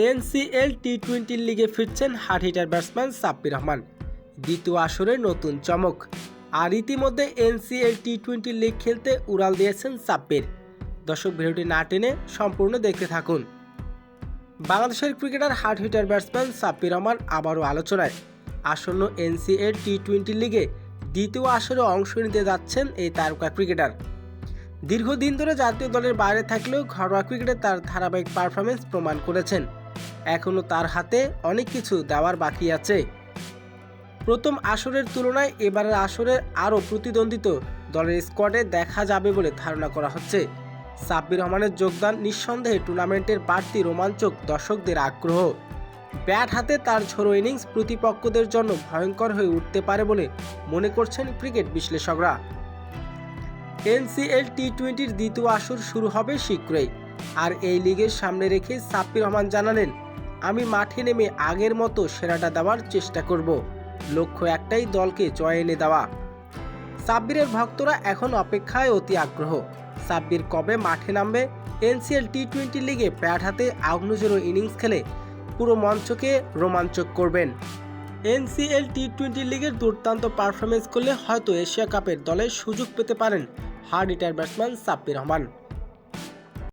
NCL টি-20 লিগে ফিরছেন hard hitter batsman Sabbir Rahman. দ্বিতীয় আসরে নতুন চমক। আর ইতিমধ্যে এনসিএল টি-20 লিগ খেলতে উড়াল দিয়েছেন সাব্বির। দর্শক, ভিডিওটি না টেনে সম্পূর্ণ দেখতে থাকুন। বাংলাদেশের cricketer hard hitter batsman Sabbir Rahman আবারও আলোচনায়। আসন্ন এনসিএল টি-20 লিগে দ্বিতীয় আসরে অংশ নিতে যাচ্ছেন এই তারকা ক্রিকেটার। দীর্ঘদিন ধরে জাতীয় দলের বাইরে থাকলেও ঘরোয়া ক্রিকেটে তার ধারাবাহিক পারফরমেন্স প্রমাণ করেছেন। এখনও তার হাতে অনেক কিছু দেওয়ার বাকি আছে। প্রথম আসরের তুলনায় এবারের আসরে আরও প্রতিদ্বন্দ্বিত দলের স্কোয়াডে দেখা যাবে বলে ধারণা করা হচ্ছে। সাব্বির রহমানের যোগদান নিঃসন্দেহে টুর্নামেন্টের বাড়তি রোমাঞ্চক, দর্শকদের আগ্রহ। ব্যাট হাতে তার ঝোড়ো ইনিংস প্রতিপক্ষদের জন্য ভয়ঙ্কর হয়ে উঠতে পারে বলে মনে করছেন ক্রিকেট বিশ্লেষকরা। এনসিএল টি-20-র দ্বিতীয় আসর শুরু হবে শীঘ্রই। আর এই লিগের সামনে রেখে সাব্বির রহমান জানালেন, আমি মাঠে নেমে আগের মতো সেরাটা দেওয়ার চেষ্টা করব। লক্ষ্য একটাই, দলকে জয় এনে দেওয়া। সাব্বিরের ভক্তরা এখন অপেক্ষায় অতি আগ্রহ। সাব্বির কবে মাঠে নামবে? এনসিএল টি-20 লিগে ব্যাট হাতে আগ্নেয়ঝোড়ো ইনিংস খেলে পুরো মঞ্চকে রোমাঞ্চক করবেন। এনসিএল টি-20 লিগের দুর্দান্ত পারফরমেন্স করলে হয়তো এশিয়া কাপের দলে সুযোগ পেতে পারেন hard hitter batsman Sabbir Rahman.